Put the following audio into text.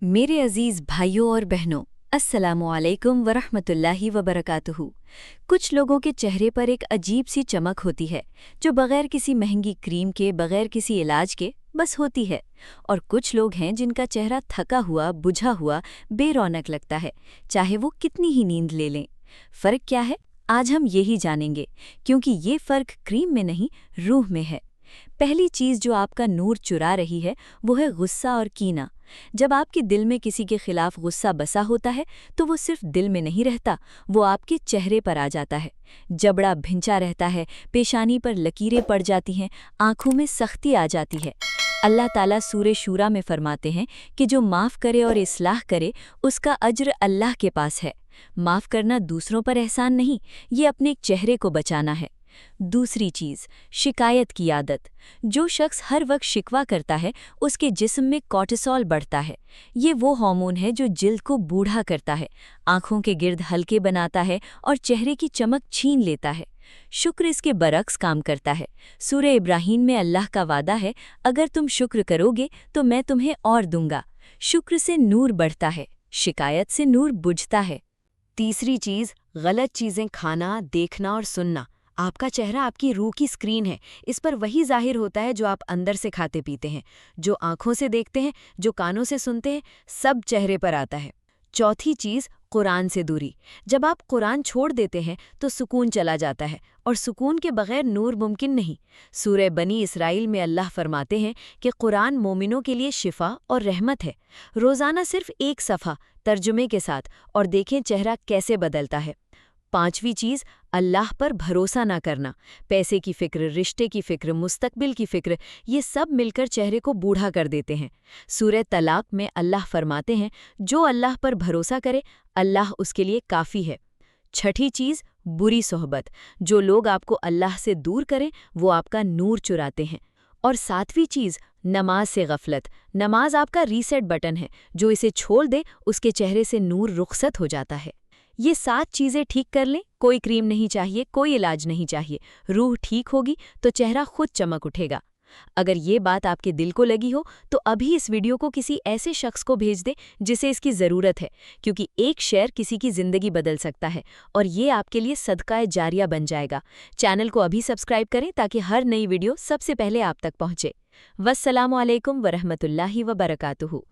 मेरे अजीज भाइयों और बहनों, अस्सलामुअलैकुम वरहमतुल्लाहि वबरकातुहू। कुछ लोगों के चेहरे पर एक अजीब सी चमक होती है जो बगैर किसी महंगी क्रीम के, बगैर किसी इलाज के बस होती है। और कुछ लोग हैं जिनका चेहरा थका हुआ, बुझा हुआ, बेरौनक लगता है, चाहे वो कितनी ही नींद ले लें। फ़र्क क्या है? आज हम यही जानेंगे, क्योंकि ये फ़र्क क्रीम में नहीं, रूह में है। पहली चीज़ जो आपका नूर चुरा रही है वो है गुस्सा और कीना। जब आपके दिल में किसी के खिलाफ गुस्सा बसा होता है तो वो सिर्फ दिल में नहीं रहता, वो आपके चेहरे पर आ जाता है। जबड़ा भिंचा रहता है, पेशानी पर लकीरें पड़ जाती हैं, आंखों में सख्ती आ जाती है। अल्लाह ताला सूरे शूरा में फरमाते हैं कि जो माफ़ करे और इस्लाह करे उसका अज्र अल्लाह के पास है। माफ़ करना दूसरों पर एहसान नहीं, ये अपने चेहरे को बचाना है। दूसरी चीज़, शिकायत की आदत। जो शख्स हर वक्त शिकवा करता है उसके जिस्म में कॉर्टिसोल बढ़ता है। ये वो हार्मोन है जो जिल्द को बूढ़ा करता है, आँखों के गिर्द हल्के बनाता है और चेहरे की चमक छीन लेता है। शुक्र इसके बरक्स काम करता है। सूरह इब्राहीम में अल्लाह का वादा है, अगर तुम शुक्र करोगे तो मैं तुम्हें और दूंगा। शुक्र से नूर बढ़ता है, शिकायत से नूर बुझता है। तीसरी चीज़, गलत चीज़ें खाना, देखना और सुनना। आपका चेहरा आपकी रूह की स्क्रीन है, इस पर वही जाहिर होता है जो आप अंदर से खाते पीते हैं, जो आंखों से देखते हैं, जो कानों से सुनते हैं, सब चेहरे पर आता है। चौथी चीज़, कुरान से दूरी। जब आप कुरान छोड़ देते हैं तो सुकून चला जाता है, और सुकून के बगैर नूर मुमकिन नहीं। सूरह बनी इसराइल में अल्लाह फरमाते हैं कि कुरान मोमिनों के लिए शिफा और रहमत है। रोज़ाना सिर्फ एक सफ़ा तर्जुमे के साथ, और देखें चेहरा कैसे बदलता है। पांचवी चीज़, अल्लाह पर भरोसा ना करना। पैसे की फ़िक्र, रिश्ते की फ़िक्र, मुस्तकबिल की फ़िक्र, ये सब मिलकर चेहरे को बूढ़ा कर देते हैं। सूरह तलाक में अल्लाह फरमाते हैं, जो अल्लाह पर भरोसा करे अल्लाह उसके लिए काफ़ी है। छठी चीज़, बुरी सोहबत। जो लोग आपको अल्लाह से दूर करें वो आपका नूर चुराते हैं। और सातवीं चीज़, नमाज से गफलत। नमाज आपका रीसेट बटन है, जो इसे छोड़ दे उसके चेहरे से नूर रुखसत हो जाता है। ये 7 चीज़ें ठीक कर लें, कोई क्रीम नहीं चाहिए, कोई इलाज नहीं चाहिए। रूह ठीक होगी तो चेहरा खुद चमक उठेगा। अगर ये बात आपके दिल को लगी हो तो अभी इस वीडियो को किसी ऐसे शख्स को भेज दें जिसे इसकी ज़रूरत है, क्योंकि एक शेयर किसी की ज़िंदगी बदल सकता है और ये आपके लिए सदका जारिया बन जाएगा। चैनल को अभी सब्सक्राइब करें ताकि हर नई वीडियो सबसे पहले आप तक पहुँचे। वस्सलामु अलैकुम वरहमतुल्लाहि वबरकातुहू।